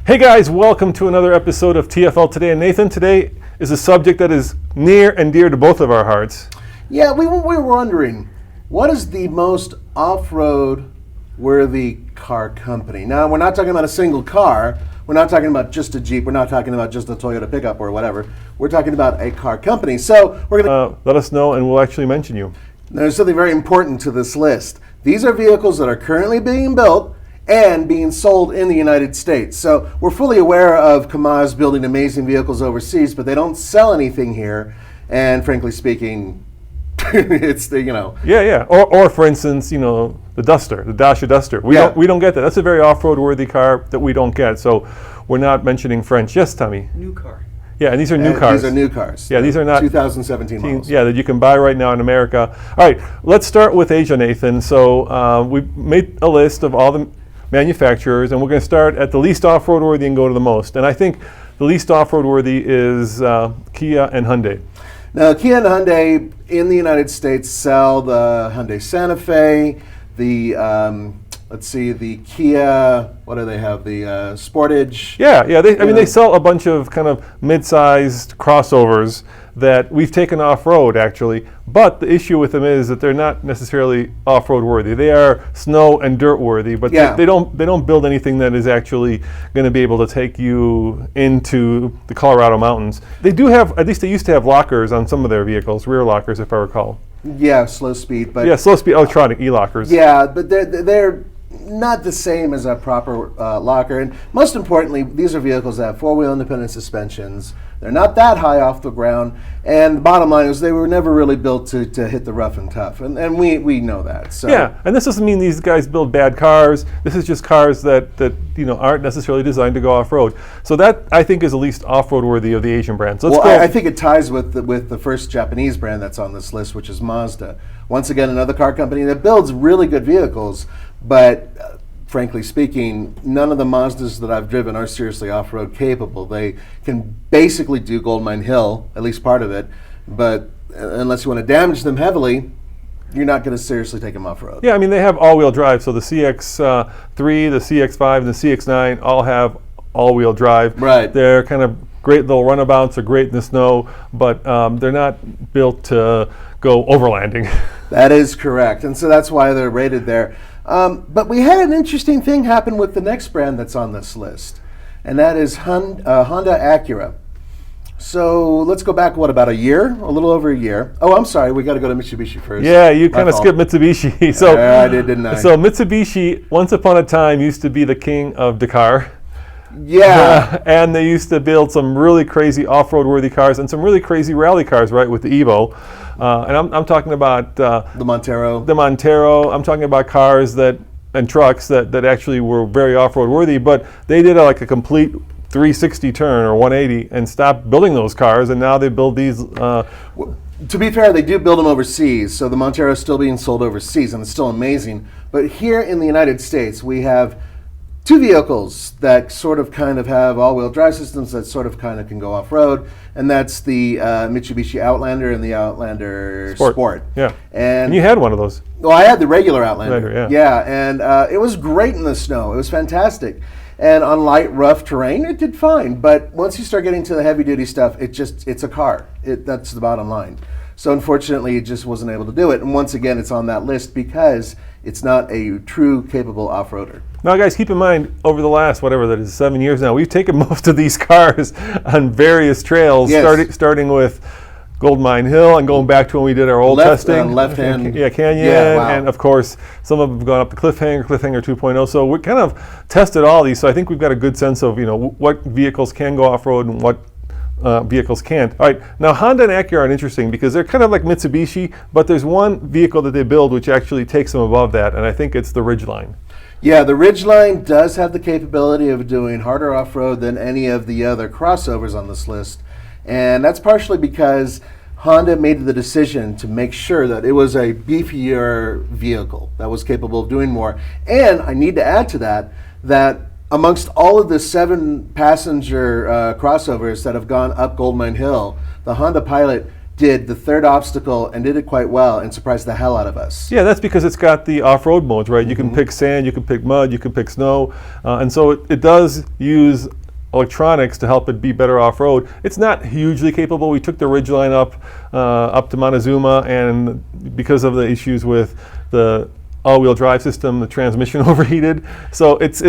Hey guys, welcome to another episode of TFL Today. And Nathan, today is a subject that is near and dear to both of our hearts. Yeah, we were wondering, what is the most off-road worthy car company? Now, we're not talking about a single car. We're not talking about just a Jeep. We're not talking about just a Toyota pickup or whatever. We're talking about a car company. So we're going to let us know and we'll actually mention you. There's something very important to this list. These are vehicles that are currently being built and being sold in the United States. So we're fully aware of Kamaz building amazing vehicles overseas, but they don't sell anything here. And frankly speaking, it's the, Yeah. Or for instance, the Duster, the Dacia Duster. We don't get that. That's a very off-road worthy car that we don't get. So we're not mentioning French. Yes, Tommy? New car. Yeah, and these are new cars. These are new cars. Yeah, these are not 2017 models. Yeah, that you can buy right now in America. All right, let's start with Asia, Nathan. So we made a list of all the manufacturers, and we're going to start at the least off-road worthy and go to the most. And I think the least off-road worthy is Kia and Hyundai. Now, Kia and Hyundai in the United States sell the Hyundai Santa Fe, the the Kia. What do they have? The Sportage. Yeah. They sell a bunch of kind of mid-sized crossovers that we've taken off-road actually. But the issue with them is that they're not necessarily off-road worthy. They are snow and dirt worthy, but they don't build anything that is actually going to be able to take you into the Colorado mountains. They do have, at least they used to have lockers on some of their vehicles, rear lockers if I recall. Yeah, slow speed, but slow speed electronic e-lockers. Yeah, but they're not the same as a proper locker. And most importantly, these are vehicles that have four-wheel independent suspensions. They're not that high off the ground. And the bottom line is they were never really built to hit the rough and tough. And we know that. So. Yeah, and this doesn't mean these guys build bad cars. This is just cars that aren't necessarily designed to go off-road. So that, I think, is the least off-road worthy of the Asian brands. I think it ties with the first Japanese brand that's on this list, which is Mazda. Once again, another car company that builds really good vehicles, but frankly speaking, none of the Mazdas that I've driven are seriously off-road capable. They can basically do Goldmine Hill, at least part of it, but unless you want to damage them heavily, you're not going to seriously take them off-road. Yeah, they have all-wheel drive, so the CX-3, the CX-5, and the CX-9 all have all-wheel drive. Right. They're kind of great little runabouts, are great in the snow, but they're not built to go overlanding. That is correct, and so that's why they're rated there. But we had an interesting thing happen with the next brand that's on this list, and that is Honda Acura. So let's go back, about a year? A little over a year. Oh, I'm sorry, we got to go to Mitsubishi first. Yeah, you kind of skipped Mitsubishi. So I did, didn't I? So Mitsubishi, once upon a time, used to be the king of Dakar. Yeah. And they used to build some really crazy off-road worthy cars and some really crazy rally cars, right, with the Evo. And I'm talking about the Montero. The Montero. I'm talking about cars and trucks that actually were very off-road worthy, but they did a complete 360 turn or 180 and stopped building those cars, and now they build these. To be fair, they do build them overseas, so the Montero is still being sold overseas, and it's still amazing. But here in the United States, we have two vehicles that sort of kind of have all-wheel drive systems that sort of kind of can go off-road, and that's the Mitsubishi Outlander and the Outlander Sport. Yeah, and you had one of those. Well, I had the regular Outlander. Yeah, and it was great in the snow. It was fantastic. And on light, rough terrain, it did fine. But once you start getting to the heavy-duty stuff, it's a car. That's the bottom line. So unfortunately, it just wasn't able to do it. And once again, it's on that list because it's not a true capable off-roader. Now, guys, keep in mind, over the last, 7 years now, we've taken most of these cars on various trails, starting with Goldmine Hill and going back to when we did our old testing. Left-hand. Canyon. Yeah, wow. And, of course, some of them have gone up to Cliffhanger 2.0. So we kind of tested all these. So I think we've got a good sense of, what vehicles can go off-road and what vehicles can't. All right, now Honda and Acura are interesting because they're kind of like Mitsubishi, but there's one vehicle that they build which actually takes them above that, and I think it's the Ridgeline. Yeah, the Ridgeline does have the capability of doing harder off-road than any of the other crossovers on this list, and that's partially because Honda made the decision to make sure that it was a beefier vehicle that was capable of doing more. And I need to add to that amongst all of the 7 passenger crossovers that have gone up Goldmine Hill, the Honda Pilot did the third obstacle and did it quite well and surprised the hell out of us. Yeah, that's because it's got the off-road modes, right? You can pick sand, you can pick mud, you can pick snow, and so it does use electronics to help it be better off-road. It's not hugely capable. We took the Ridgeline up to Montezuma, and because of the issues with the all-wheel drive system, the transmission overheated. So it's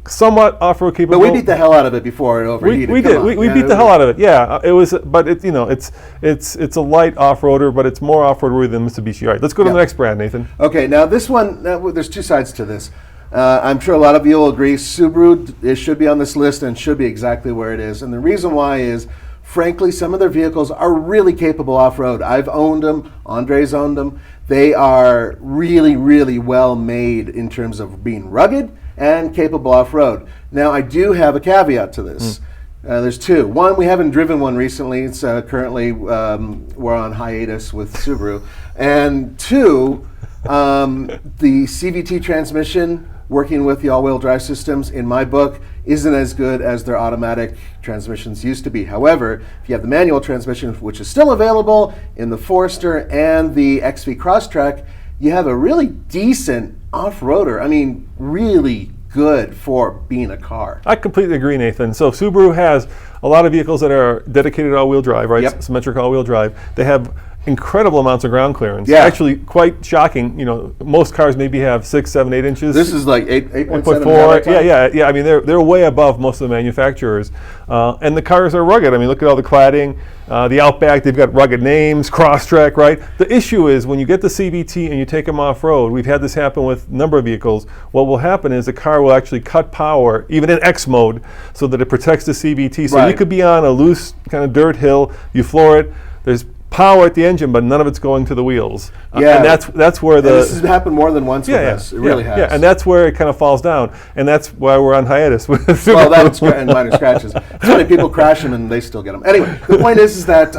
somewhat off-road capable. But we beat the hell out of it before it overheated. We did. We beat the hell out of it. Yeah, it was. But it's a light off-roader, but it's more off-road worthy than Mitsubishi. All right, let's go to the next brand, Nathan. Okay, now this one, there's two sides to this. I'm sure a lot of you will agree. Subaru, it should be on this list and should be exactly where it is. And the reason why is, frankly, some of their vehicles are really capable off-road. I've owned them. Andre's owned them. They are really, really well made in terms of being rugged and capable off-road. Now, I do have a caveat to this. There's two. One, we haven't driven one recently. It's currently, we're on hiatus with Subaru. And two, the CVT transmission working with the all-wheel drive systems, in my book, isn't as good as their automatic transmissions used to be. However, if you have the manual transmission, which is still available in the Forester and the XV Crosstrek, you have a really decent off-roader. I mean, really good for being a car. I completely agree, Nathan. So Subaru has a lot of vehicles that are dedicated all-wheel drive, right? Yep. Symmetric all-wheel drive. They have incredible amounts of ground clearance. Yeah. Actually, quite shocking. You know, most cars maybe have 6, 7, 8 inches. This is like 8.4. Yeah. I mean, they're way above most of the manufacturers, and the cars are rugged. I mean, look at all the cladding. The Outback, they've got rugged names. Crosstrek, right? The issue is when you get the CVT and you take them off road. We've had this happen with a number of vehicles. What will happen is the car will actually cut power, even in X mode, so that it protects the CVT. So you could be on a loose kind of dirt hill. You floor it. There's power at the engine, but none of it's going to the wheels. Yeah, and that's where this has happened more than once with us. It really has. Yeah, and that's where it kind of falls down, and that's why we're on hiatus with Subaru. Well, that's and minor scratches. It's funny, people crash them and they still get them. Anyway, the point is that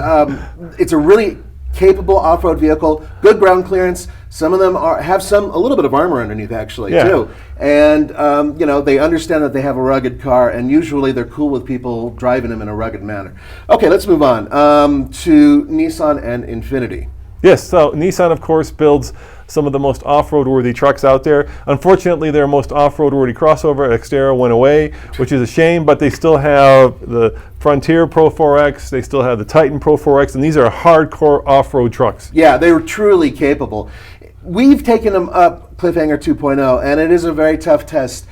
it's a really capable off-road vehicle, good ground clearance. Some of them have a little bit of armor underneath, actually, too. And they understand that they have a rugged car, and usually they're cool with people driving them in a rugged manner. Okay, let's move on to Nissan and Infiniti. Yes, so Nissan, of course, builds some of the most off-road worthy trucks out there. Unfortunately, their most off-road worthy crossover, Xterra, went away, which is a shame, but they still have the Frontier Pro 4X, they still have the Titan Pro 4X, and these are hardcore off-road trucks. Yeah, they were truly capable. We've taken them up Cliffhanger 2.0, and it is a very tough test.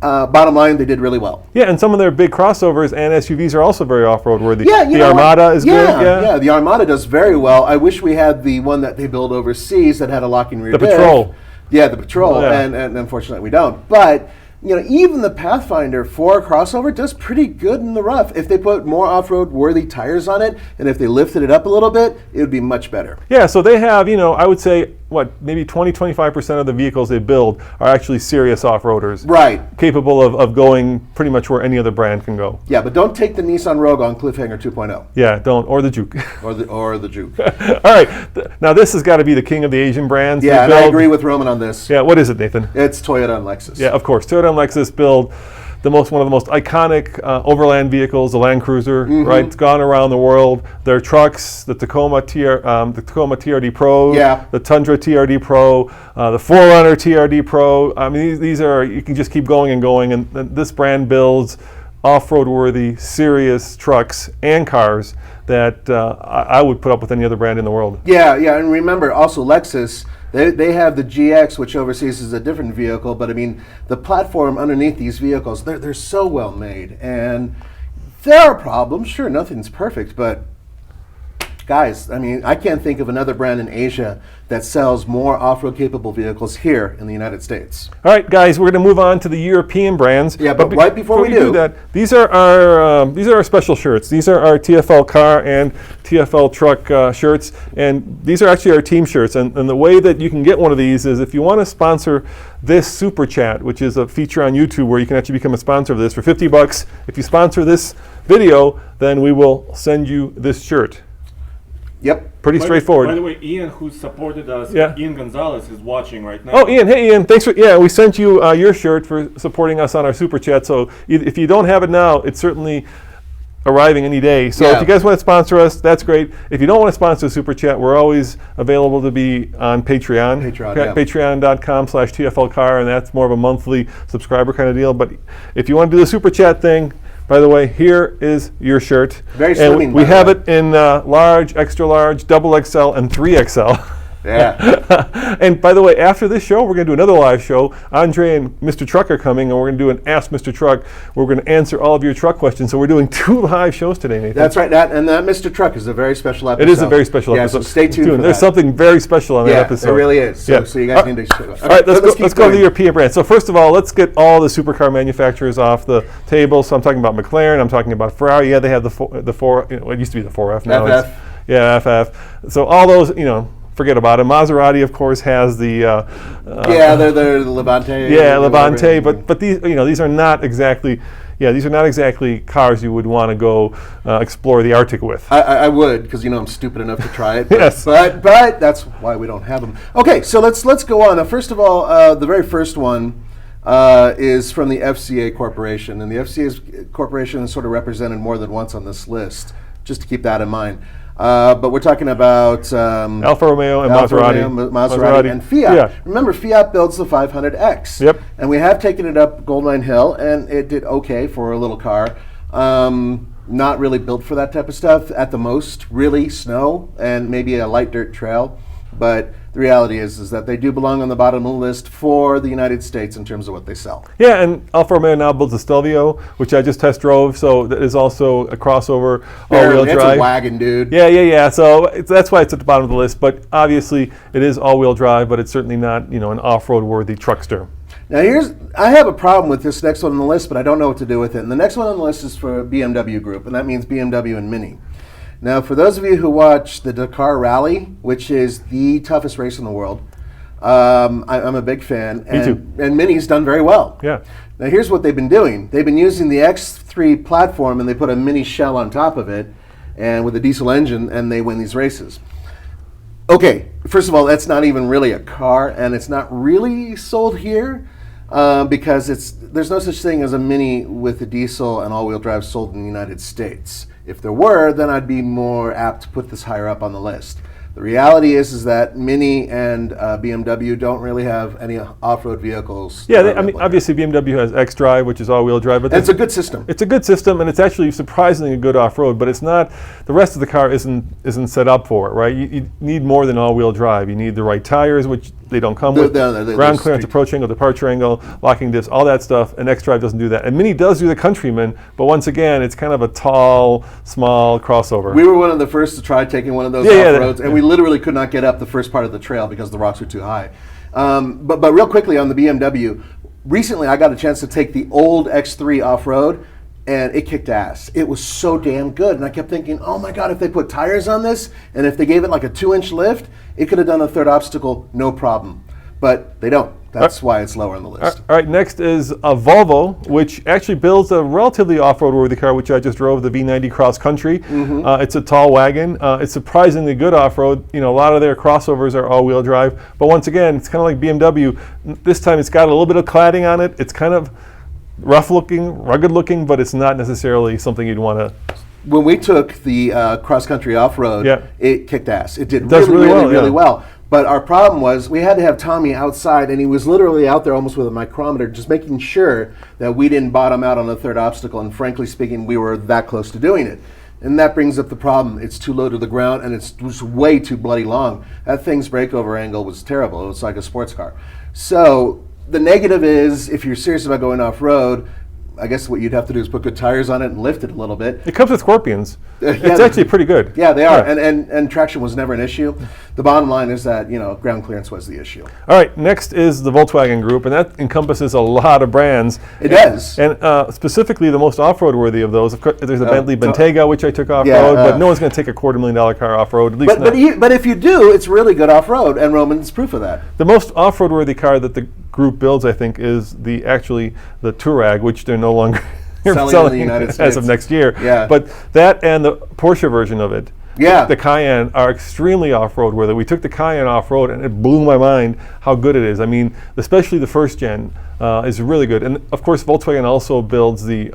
Bottom line, they did really well. Yeah, and some of their big crossovers and SUVs are also very off-road worthy. Yeah, the Armada is good. Yeah, the Armada does very well. I wish we had the one that they build overseas that had a locking rear diff. Patrol. Yeah, the Patrol, and unfortunately we don't. But even the Pathfinder 4 crossover does pretty good in the rough. If they put more off-road worthy tires on it, and if they lifted it up a little bit, it would be much better. Yeah, so they have, I would say, maybe 20-25% of the vehicles they build are actually serious off-roaders. Right. Capable of going pretty much where any other brand can go. Yeah, but don't take the Nissan Rogue on Cliffhanger 2.0. Yeah, don't. Or the Juke. or the Juke. All right. Now, this has got to be the king of the Asian brands. Yeah, and I agree with Roman on this. Yeah, what is it, Nathan? It's Toyota and Lexus. Yeah, of course. Toyota and Lexus build one of the most iconic overland vehicles, the Land Cruiser, right? It's gone around the world. Their trucks, the Tacoma TRD Pro, the Tundra TRD Pro, the 4Runner TRD Pro. I mean, these are, you can just keep going and going. And this brand builds off-road worthy, serious trucks and cars that I would put up with any other brand in the world. Yeah, and remember also Lexus, they have the GX, which overseas is a different vehicle, but I mean, the platform underneath these vehicles, they're so well made. And there are problems, sure, nothing's perfect, but guys, I mean, I can't think of another brand in Asia that sells more off-road capable vehicles here in the United States. All right, guys, we're going to move on to the European brands. Yeah, but right before we do that, these are our special shirts. These are our TFL car and TFL truck shirts, and these are actually our team shirts. And the way that you can get one of these is if you want to sponsor this Super Chat, which is a feature on YouTube where you can actually become a sponsor of this for $50. If you sponsor this video, then we will send you this shirt. Yep. Pretty straightforward. By the way, Ian, who supported us, Ian Gonzalez, is watching right now. Oh, Ian. Hey, Ian. Thanks for, we sent you your shirt for supporting us on our Super Chat. So if you don't have it now, it's certainly arriving any day. So Yeah. if you guys want to sponsor us, that's great. If you don't want to sponsor Super Chat, we're always available to be on Patreon. Patreon.com/TFLcar, and that's more of a monthly subscriber kind of deal. But if you want to do the Super Chat thing, by the way, here is your shirt. Very and slimming, we by the have way. it in large, extra large, double XL, and 3XL. Yeah. And by the way, after this show, we're going to do another live show. Andre and Mr. Truck are coming, and we're going to do an Ask Mr. Truck. We're going to answer all of your truck questions. So we're doing 2 live shows today, Nathan. That's right. That Mr. Truck is a very special episode. It is a very special episode. Yeah, so stay tuned for There's that. something very special on that episode. It really is. So, Yeah. so you guys need to. All right, let's keep go to going. the European brand. So first of all, let's get all the supercar manufacturers off the table. So I'm talking about McLaren. I'm talking about Ferrari. Yeah, they have the four. You know, it used to be the 4F. Now FF. FF. So all those, forget about it. Maserati, of course, has the they're the Levante. yeah, Levante, but these are not exactly cars you would want to go explore the Arctic with. I would, because I'm stupid enough to try it. But, Yes. but that's why we don't have them. Okay, so let's go on. Now, first of all, the very first one is from the FCA Corporation, and the FCA Corporation is sort of represented more than once on this list, just to keep that in mind. But we're talking about Alfa Romeo and Maserati and Fiat. Yeah. Remember, Fiat builds the 500X. Yep. And we have taken it up Goldmine Hill, and it did okay for a little car. Not really built for that type of stuff. At the most, really snow and maybe a light dirt trail. But the reality is that they do belong on the bottom of the list for the United States in terms of what they sell. Yeah, and Alfa Romeo now builds a Stelvio, which I just test drove, so that is also a crossover all-wheel It's drive. a wagon, dude. Yeah. So that's why it's at the bottom of the list. But obviously, it is all-wheel drive, but it's certainly not, an off-road worthy truckster. Now I have a problem with this next one on the list, but I don't know what to do with it. And the next one on the list is for Bmw Group, and that means Bmw and Mini. Now, for those of you who watch the Dakar Rally, which is the toughest race in the world, I'm a big fan. Me too. And Mini's done very well. Yeah. Now, here's what they've been doing. They've been using the X3 platform, and they put a Mini shell on top of it, and with a diesel engine, and they win these races. Okay, first of all, that's not even really a car, and it's not really sold here because there's no such thing as a Mini with a diesel and all-wheel drive sold in the United States. If there were, then I'd be more apt to put this higher up on the list. The reality is that Mini and BMW don't really have any off-road vehicles. Yeah, obviously BMW has xDrive, which is all-wheel drive, but it's a good system. It's a good system, and it's actually surprisingly good off-road. But it's not. The rest of the car isn't set up for it, right? You need more than all-wheel drive. You need the right tires, which they don't come with. Ground clearance, approach angle, departure angle, locking diffs, all that stuff. And xDrive doesn't do that. And Mini does do the Countryman, but once again, it's kind of a tall, small crossover. We were one of the first to try taking one of those off-roads, and we literally could not get up the first part of the trail because the rocks were too high. But real quickly on the BMW, recently I got a chance to take the old X3 off-road, and it kicked ass. It was so damn good, and I kept thinking, oh my God, if they put tires on this, and if they gave it like a 2-inch lift, it could have done a third obstacle, no problem. But they don't. That's why it's lower on the list. All right, next is a Volvo, which actually builds a relatively off-road worthy car, which I just drove, the V90 Cross Country. Mm-hmm. It's a tall wagon. It's surprisingly good off-road. A lot of their crossovers are all-wheel drive. But once again, it's kind of like BMW. This time it's got a little bit of cladding on it. It's kind of rough-looking, rugged-looking, but it's not necessarily something you'd want to... When we took the cross-country off-road, it kicked ass. It did really well. But our problem was we had to have Tommy outside, and he was literally out there almost with a micrometer, just making sure that we didn't bottom out on the third obstacle. And frankly speaking, we were that close to doing it. And that brings up the problem. It's too low to the ground, and it's just way too bloody long. That thing's breakover angle was terrible. It was like a sports car. So the negative is, if you're serious about going off-road, I guess what you'd have to do is put good tires on it and lift it a little bit. It comes with Scorpions. It's actually pretty good. Yeah, they are. And traction was never an issue. The bottom line is that, ground clearance was the issue. All right, next is the Volkswagen Group, and that encompasses a lot of brands. It does. And specifically the most off-road worthy of those. Of course, there's a Bentley Bentayga, which I took off-road, but no one's going to take a $250,000 car off-road, at least not. But if you do, it's really good off-road, and Roman's proof of that. The most off-road worthy car that the group builds, I think, is the Touareg, which they're no longer selling in the United States as of next year. Yeah. But that and the Porsche version of it Yeah. the Cayenne are extremely off-road worthy. We took the Cayenne off-road, and it blew my mind how good it is. I mean, especially the first gen is really good. And of course, Volkswagen also builds the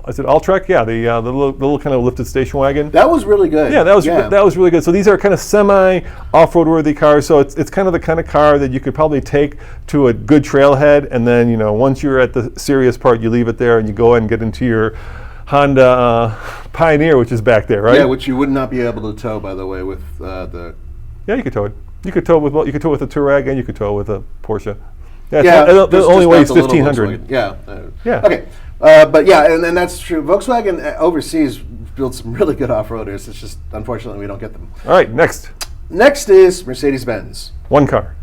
is it Alltrack? Yeah, the little kind of lifted station wagon. That was really good. Yeah, that was really good. So these are kind of semi off-road worthy cars. So it's kind of the kind of car that you could probably take to a good trailhead, and then once you're at the serious part, you leave it there and you go and get into your Honda Pioneer, which is back there, right? Yeah, which you would not be able to tow, by the way, with the. Yeah, you could tow it. You could tow with it with a Touareg, and you could tow it with a Porsche. Yeah, it only weighs 1,500. Yeah. Yeah. Okay. But yeah, and that's true. Volkswagen overseas builds some really good off-roaders. It's just, unfortunately, we don't get them. All right, next. Next is Mercedes-Benz. One car.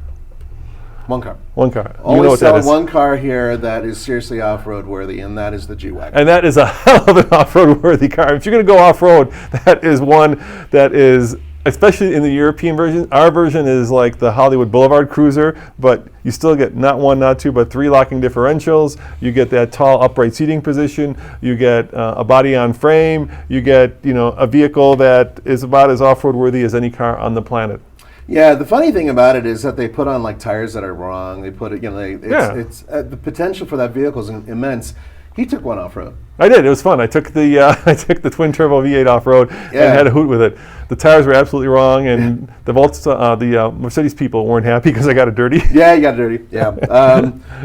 One car. One car. Only selling one car here that is seriously off-road worthy, and that is the G-Wagon. And that is a hell of an off-road worthy car. If you're going to go off-road, that is one that is, especially in the European version. Our version is like the Hollywood Boulevard Cruiser, but you still get not one, not two, but three locking differentials. You get that tall upright seating position. You get a body on frame. You get a vehicle that is about as off-road worthy as any car on the planet. Yeah, the funny thing about it is that they put on like tires that are wrong. They put it, it's the potential for that vehicle is immense. He took one off road. I did. It was fun. I took the twin turbo V8 off road and had a hoot with it. The tires were absolutely wrong, and the Mercedes people weren't happy because I got it dirty. Yeah, you got it dirty. Yeah,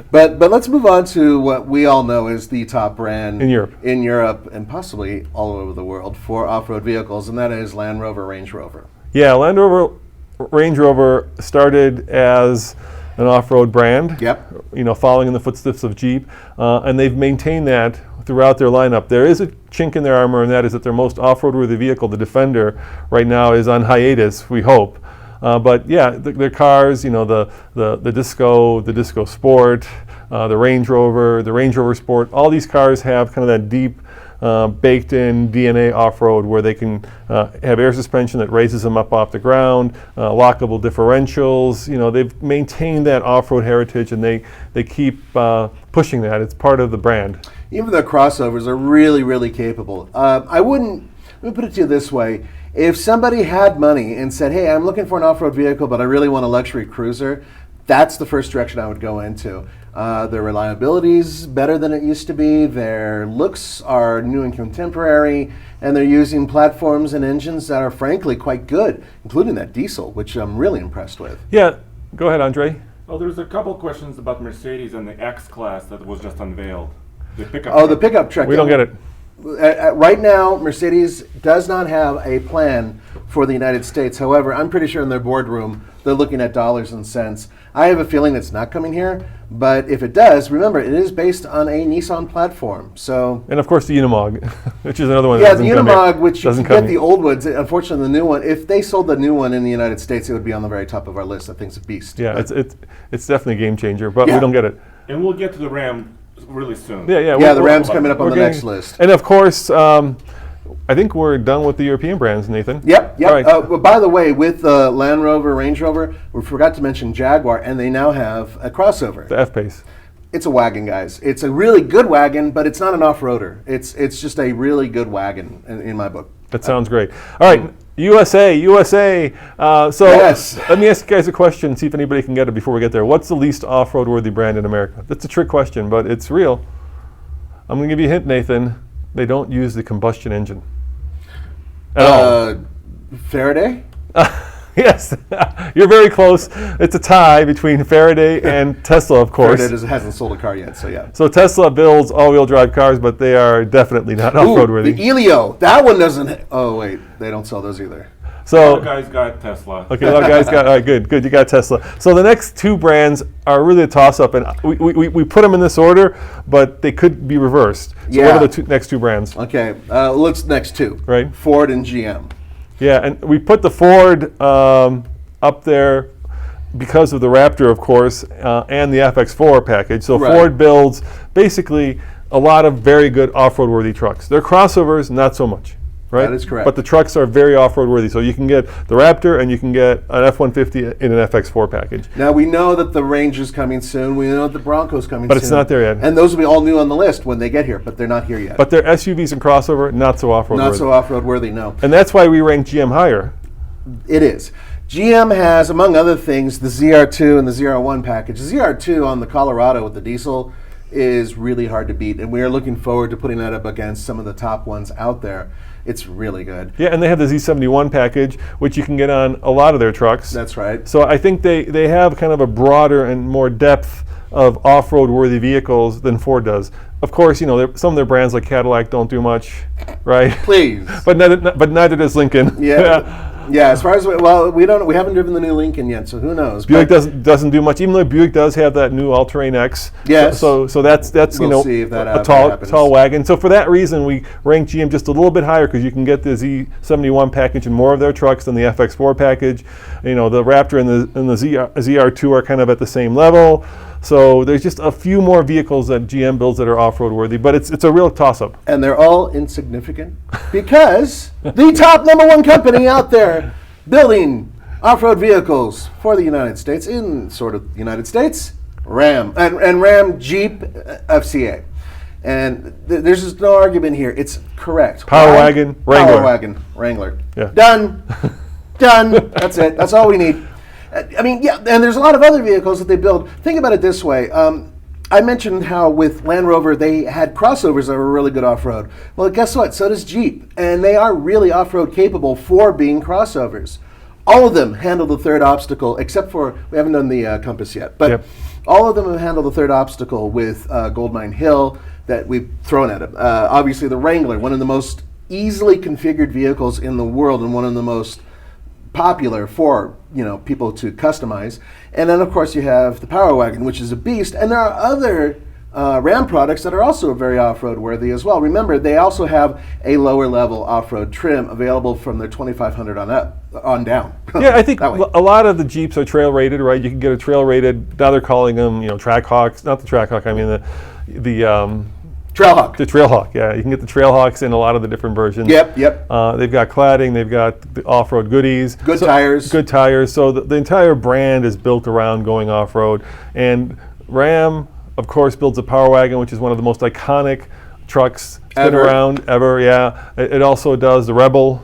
but let's move on to what we all know is the top brand in Europe, and possibly all over the world for off road vehicles, and that is Land Rover, Range Rover. Yeah, Land Rover, Range Rover started as an off-road brand, following in the footsteps of Jeep, and they've maintained that throughout their lineup. There is a chink in their armor, and that is that their most off-road worthy vehicle, the Defender, right now is on hiatus, we hope. But yeah, their cars, the Disco Sport, the Range Rover Sport, all these cars have kind of that deep baked-in DNA off-road where they can have air suspension that raises them up off the ground, lockable differentials. They've maintained that off-road heritage, and they keep pushing that. It's part of the brand. Even their crossovers are really, really capable. Let me put it to you this way. If somebody had money and said, hey, I'm looking for an off-road vehicle, but I really want a luxury cruiser, that's the first direction I would go into. Their reliability is better than it used to be. Their looks are new and contemporary, and they're using platforms and engines that are frankly quite good, including that diesel, which I'm really impressed with. Yeah, go ahead, Andre. Well, there's a couple questions about Mercedes and the X-Class that was just unveiled. The pickup truck. We don't get it. Right now, Mercedes does not have a plan for the United States. However, I'm pretty sure in their boardroom, they're looking at dollars and cents. I have a feeling it's not coming here, but if it does, remember, it is based on a Nissan platform. And of course the Unimog, which is another one. Yeah, the Unimog, which you can get the old ones. Unfortunately, the new one, if they sold the new one in the United States, it would be on the very top of our list. That thing's a beast. Yeah, it's definitely a game changer, but we don't get it. And we'll get to the Ram really soon. Yeah, the Ram's coming up on the next list. And of course, I think we're done with the European brands, Nathan. Yep. All right. By the way, with Land Rover, Range Rover, we forgot to mention Jaguar, and they now have a crossover. The F-Pace. It's a wagon, guys. It's a really good wagon, but it's not an off-roader. It's just a really good wagon in my book. That sounds great. All right, USA. Let me ask you guys a question, see if anybody can get it before we get there. What's the least off-road worthy brand in America? That's a trick question, but it's real. I'm going to give you a hint, Nathan. They don't use the combustion engine at all. Faraday? Yes, you're very close. It's a tie between Faraday and Tesla, of course. Faraday hasn't sold a car yet, so yeah. So Tesla builds all-wheel drive cars, but they are definitely not off-road worthy. The Elio, that one doesn't. Oh wait, they don't sell those either. So a lot of guys got Tesla. Okay, a lot of guys got. All right, good. You got Tesla. So the next two brands are really a toss-up, and we put them in this order, but they could be reversed. So what are the next two brands? Okay, let's next two. Right. Ford and GM. Yeah, and we put the Ford up there because of the Raptor, of course, and the FX4 package. So Ford builds basically a lot of very good off-road worthy trucks. Their crossovers, not so much. right? That is correct. But the trucks are very off-road worthy. So you can get the Raptor and you can get an F-150 in an FX4 package. Now we know that the Ranger's coming soon. We know that the Bronco's coming soon. But it's not there yet. And those will be all new on the list when they get here, but they're not here yet. But they're SUVs and crossover, not so off-road Not worthy. so off-road worthy, no. And that's why we rank GM higher. It is. GM has, among other things, the ZR2 and the ZR1 package. The ZR2 on the Colorado with the diesel is really hard to beat, and we are looking forward to putting that up against some of the top ones out there. It's really good. Yeah, and they have the Z71 package, which you can get on a lot of their trucks. That's right. So I think they have kind of a broader and more depth of off-road worthy vehicles than Ford does. Of course, you know, some of their brands like Cadillac don't do much, right? Please. but neither does Lincoln. Yeah. Yeah, as far as we haven't driven the new Lincoln yet, so who knows? Buick doesn't do much, even though Buick does have that new All-Terrain X. Yes. So that's We'll see if that a happens. tall wagon. So for that reason, we rank GM just a little bit higher because you can get the Z71 package in more of their trucks than the FX4 package. You know, the Raptor and the ZR2 are kind of at the same level. So there's just a few more vehicles that GM builds that are off-road worthy, but it's a real toss-up. And they're all insignificant because the top #1 company out there building off-road vehicles for the United States, in sort of the United States, Ram. And Ram Jeep FCA. And there's just no argument here. It's correct. Power Why? wagon, Wrangler. Power wagon, Wrangler. Yeah. Done. Done. That's it. That's all we need. I mean, yeah, and there's a lot of other vehicles that they build. Think about it this way. I mentioned how with Land Rover they had crossovers that were really good off-road. Well, guess what? So does Jeep. And they are really off-road capable for being crossovers. All of them handle the third obstacle, except for, we haven't done the Compass yet, but Yep. all of them have handled the third obstacle with Goldmine Hill that we've thrown at them. Obviously the Wrangler, one of the most easily configured vehicles in the world and one of the most popular for people to customize. And then of course you have the Power Wagon, which is a beast, and there are other Ram products that are also very off-road worthy as well. Remember, they also have a lower level off-road trim available from their 2500 on down. Yeah, I think That way. a lot of the Jeeps are trail rated, right? You can get a trail rated. Now they're calling them, Trackhawks. Not the Trackhawk. I mean the Trailhawk. The Trailhawk. Yeah, you can get the Trailhawks in a lot of the different versions. Yep. They've got cladding. They've got the off-road goodies. Good tires. Good tires. So the entire brand is built around going off-road. And Ram, of course, builds a Power Wagon, which is one of the most iconic trucks that's been around ever. Yeah. It also does the Rebel.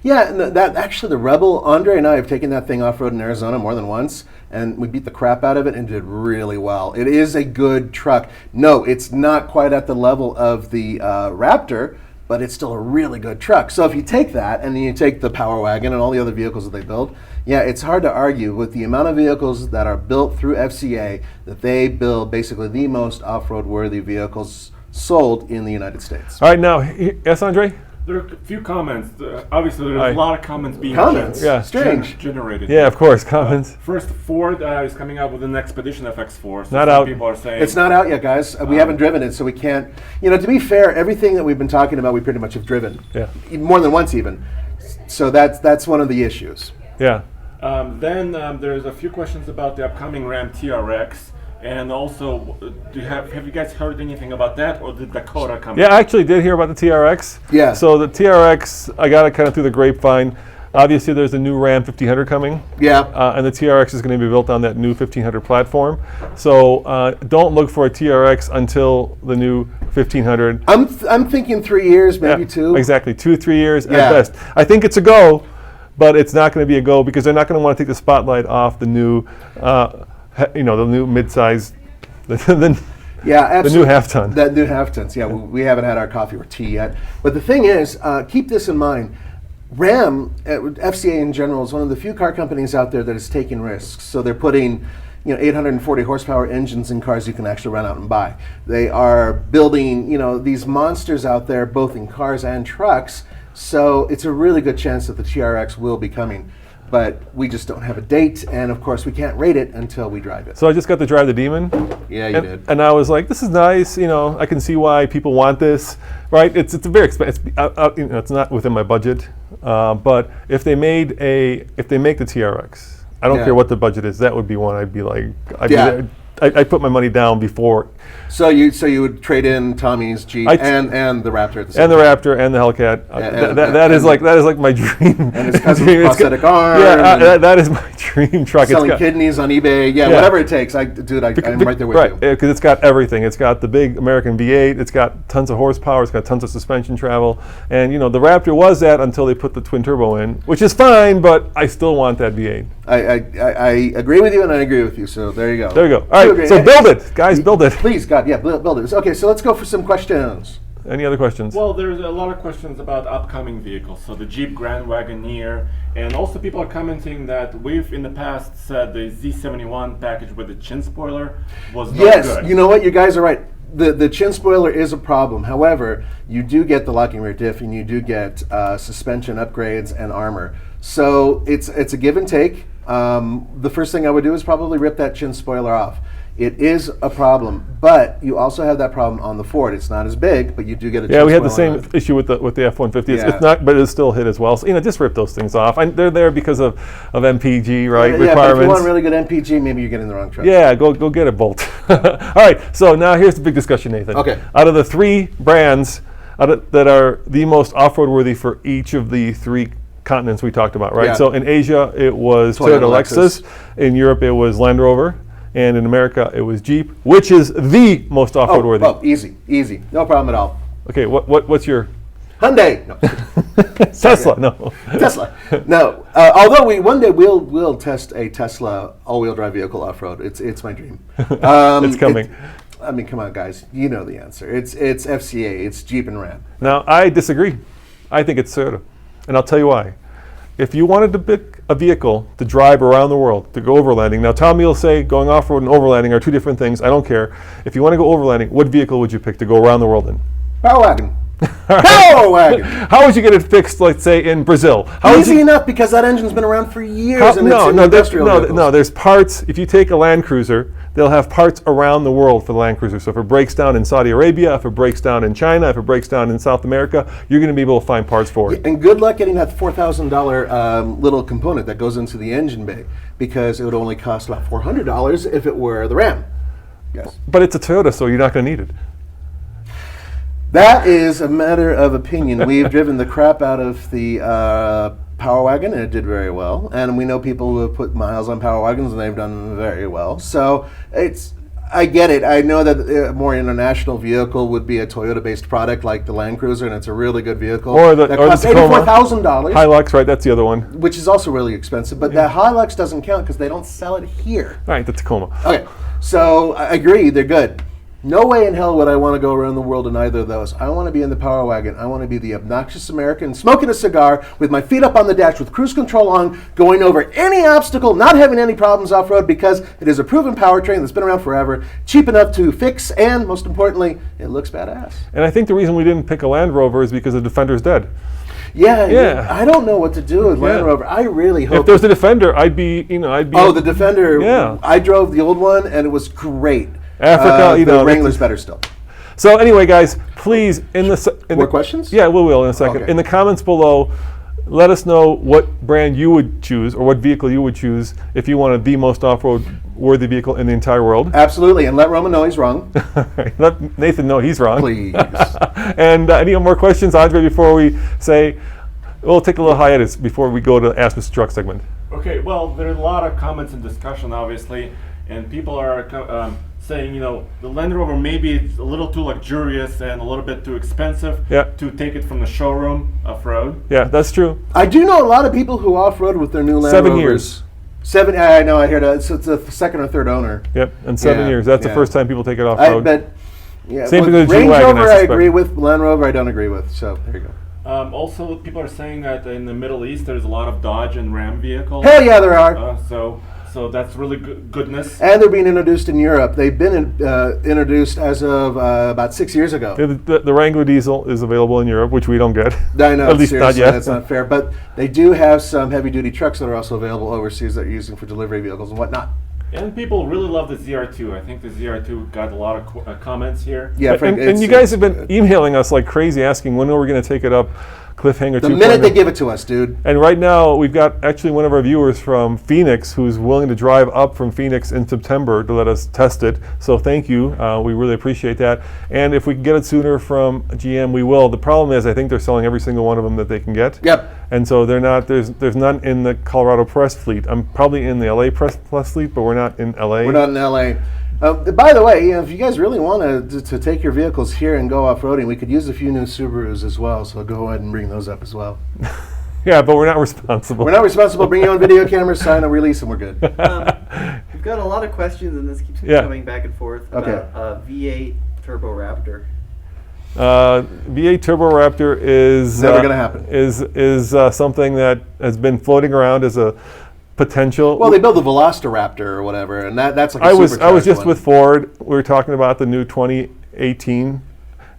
Yeah, and that actually the Rebel, Andre and I have taken that thing off-road in Arizona more than once, and we beat the crap out of it and did really well. It is a good truck. No, it's not quite at the level of the Raptor, but it's still a really good truck. So if you take that and then you take the Power Wagon and all the other vehicles that they build, yeah, it's hard to argue with the amount of vehicles that are built through FCA that they build basically the most off-road worthy vehicles sold in the United States. All right, now, yes, Andre? There are a few comments. Obviously, there's Hi. a lot of comments being Yeah. Strange. generated. Yeah, of course, comments. First, Ford is coming out with an Expedition FX4. So Not some out. people are saying It's not out yet, guys. We haven't driven it, so we can't. To be fair, everything that we've been talking about, we pretty much have driven. Yeah. More than once, even. So that's one of the issues. Yeah. Then there's a few questions about the upcoming Ram TRX, and also, have you guys heard anything about that, or the Dakota coming? Yeah, I actually did hear about the TRX. Yeah. So the TRX, I got it kind of through the grapevine. Obviously, there's a new Ram 1500 coming. Yeah. And the TRX is going to be built on that new 1500 platform. So don't look for a TRX until the new 1500. I'm thinking 3 years, maybe Yeah, two. Exactly, 2-3 years Yeah. at best. I think it's a go, but it's not going to be a go because they're not going to want to take the spotlight off the new, the new mid-size, Yeah, absolutely. the new half-ton. That new half tons. Yeah, we haven't had our coffee or tea yet. But the thing is, keep this in mind. Ram, FCA in general, is one of the few car companies out there that is taking risks. So they're putting 840 horsepower engines in cars you can actually run out and buy. They are building, these monsters out there, both in cars and trucks. So it's a really good chance that the TRX will be coming. But we just don't have a date, and of course we can't rate it until we drive it. So I just got to drive the Demon. Yeah, you and, did. And I was like, this is nice. I can see why people want this, right? It's a very expensive. It's not within my budget. But if they make the TRX, I don't Yeah. care what the budget is. That would be one I'd be like, Yeah. I put my money down before So you would trade in Tommy's Jeep and the Raptor at the same And the time. Raptor and the Hellcat. That is like my dream. And his cousin's prosthetic arm. Yeah, that is my dream truck. Selling kidneys on eBay. Yeah, whatever it takes. I'm right there with you. Because it's got everything. It's got the big American V8. It's got tons of horsepower. It's got tons of suspension travel. And the Raptor was that until they put the twin turbo in, which is fine, but I still want that V8. I agree with you, and I agree with you. So there you go. There you go. All right, so build it, guys. Build it. Please, God, yeah, build it. Okay, so let's go for some questions. Any other questions? Well, there's a lot of questions about upcoming vehicles. So the Jeep Grand Wagoneer, and also people are commenting that we've in the past said the Z71 package with the chin spoiler was not good. Yes, you know what? You guys are right. The chin spoiler is a problem. However, you do get the locking rear diff, and you do get suspension upgrades and armor. So it's a give and take. The first thing I would do is probably rip that chin spoiler off. It is a problem, but you also have that problem on the Ford. It's not as big, but you do get a chin spoiler. Yeah, we had the same issue with the F-150. It's not, but it's still hit as well. So just rip those things off. They're there because of MPG, right? Yeah, requirements. But if you want really good MPG, maybe you're getting the wrong truck. Yeah, go get a Bolt. All right, so now here's the big discussion, Nathan. Okay. Out of the three brands that are the most off-road worthy for each of the three continents we talked about, right? Yeah. So in Asia, it was Toyota Lexus. In Europe, it was Land Rover. And in America, it was Jeep, which is the most off-road worthy. Oh, easy. No problem at all. Okay, what's your... Hyundai. No. Tesla, no. Tesla. No. Although one day we'll test a Tesla all-wheel drive vehicle off-road. It's my dream. It's coming. Come on, guys. You know the answer. It's FCA. It's Jeep and Ram. Now, I disagree. I think it's Toyota. And I'll tell you why. If you wanted to pick a vehicle to drive around the world, to go overlanding, now Tommy will say going off-road and overlanding are two different things. I don't care. If you want to go overlanding, what vehicle would you pick to go around the world in? Power wagon. Power wagon. How would you get it fixed, let's say, in Brazil? Easy enough, because that engine's been around for years. There's parts. If you take a Land Cruiser, they'll have parts around the world for the Land Cruiser. So if it breaks down in Saudi Arabia, if it breaks down in China, if it breaks down in South America, you're going to be able to find parts for it. And good luck getting that $4,000 little component that goes into the engine bay, because it would only cost about $400 if it were the Ram. Yes. But it's a Toyota, so you're not going to need it. That is a matter of opinion. We've driven the crap out of the Power Wagon, and it did very well. And we know people who have put miles on Power Wagons, and they've done very well. So I get it. I know that a more international vehicle would be a Toyota-based product like the Land Cruiser, and it's a really good vehicle. That costs $84,000. Hilux, right? That's the other one. Which is also really expensive. But the Hilux doesn't count because they don't sell it here. All right, the Tacoma. Okay, so I agree. They're good. No way in hell would I want to go around the world in either of those. I want to be in the Power Wagon. I want to be the obnoxious American smoking a cigar with my feet up on the dash with cruise control on, going over any obstacle, not having any problems off-road, because it is a proven powertrain that's been around forever, cheap enough to fix, and most importantly, it looks badass. And I think the reason we didn't pick a Land Rover is because the Defender's dead. Yeah. I don't know what to do with Land Rover. I really hope. If there's a Defender, I'd be. Oh, the Defender. Yeah. I drove the old one, and it was great. Africa, the Wrangler's better still. So anyway, guys, please More questions? Yeah, we will in a second. Okay. In the comments below, let us know what brand you would choose or what vehicle you would choose if you wanted the most off-road worthy vehicle in the entire world. Absolutely, and let Roman know he's wrong. Let Nathan know he's wrong. Please. And any more questions, Andre, before we say, we'll take a little hiatus before we go to Ask Mr. Truck segment. Okay, well, there's a lot of comments and discussion, obviously, and people are saying, the Land Rover maybe it's a little too luxurious and a little bit too expensive to take it from the showroom off-road. Yeah, that's true. I do know a lot of people who off-road with their new Land 7 Rovers. years. 7, I know, I hear that. So it's a second or third owner. Yep, and 7 years. That's the first time people take it off-road. Same thing with the Range G-Wagon, Rover I I suspect. agree with, Land Rover I don't agree with, so there you go. Also, people are saying that in the Middle East there's a lot of Dodge and Ram vehicles. Hell yeah, there are. So that's really goodness. And they're being introduced in Europe. They've been introduced as of about 6 years ago. The Wrangler diesel is available in Europe, which we don't get. I know, at least not yet. That's not fair. But they do have some heavy-duty trucks that are also available overseas that are using for delivery vehicles and whatnot. And people really love the ZR2. I think the ZR2 got a lot of comments here. Yeah, and you guys have been emailing us like crazy, asking when are we going to take it up cliffhanger. The minute they give it to us, dude. And right now, we've got actually one of our viewers from Phoenix who's willing to drive up from Phoenix in September to let us test it. So thank you. We really appreciate that. And if we can get it sooner from GM, we will. The problem is, I think they're selling every single one of them that they can get. Yep. And so they're not. There's none in the Colorado press fleet. I'm probably in the LA press fleet, but we're not in LA. We're not in LA. By the way, if you guys really want to take your vehicles here and go off-roading, we could use a few new Subarus as well, so go ahead and bring those up as well. Yeah, but we're not responsible. We're not responsible. Bring your own video camera, sign a release, and we're good. We've got a lot of questions, and this keeps coming back and forth about V8 Turbo Raptor. V8 Turbo Raptor is never going to happen. Is something that has been floating around as a potential. Well, they build the Velociraptor or whatever, and that's like a I was just one. with Ford. We were talking about the new 2018.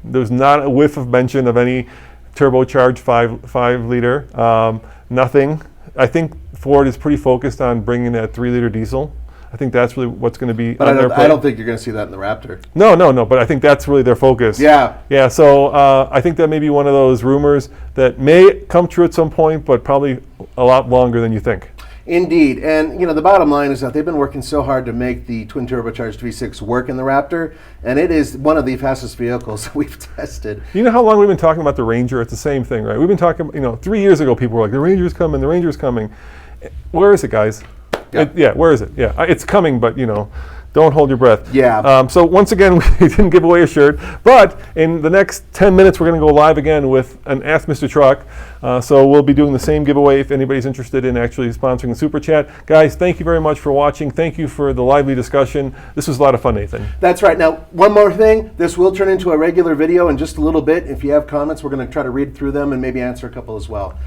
There's not a whiff of mention of any turbocharged 5 liter. Nothing. I think Ford is pretty focused on bringing that 3 liter diesel. I think that's really what's going to be. But I don't think you're going to see that in the Raptor. No. But I think that's really their focus. Yeah. So I think that may be one of those rumors that may come true at some point, but probably a lot longer than you think. Indeed, and the bottom line is that they've been working so hard to make the twin turbocharged V6 work in the Raptor, and it is one of the fastest vehicles we've tested. You know how long we've been talking about the Ranger? It's the same thing, right? We've been talking, 3 years ago, people were like, the Ranger's coming, the Ranger's coming. Where is it, guys? Where is it? Yeah, it's coming, but don't hold your breath. Yeah. So once again, we didn't give away a shirt, but in the next 10 minutes, we're going to go live again with an Ask Mr. Truck. So we'll be doing the same giveaway if anybody's interested in actually sponsoring the Super Chat. Guys, thank you very much for watching. Thank you for the lively discussion. This was a lot of fun, Nathan. That's right. Now, one more thing. This will turn into a regular video in just a little bit. If you have comments, we're going to try to read through them and maybe answer a couple as well.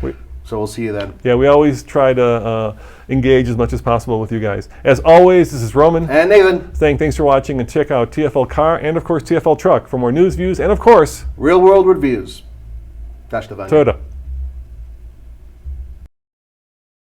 So we'll see you then. Yeah, we always try to engage as much as possible with you guys. As always, this is Roman. And Nathan. Saying thanks for watching, and check out TFL Car and, of course, TFL Truck for more news, views, and, of course, real-world reviews. Toyota.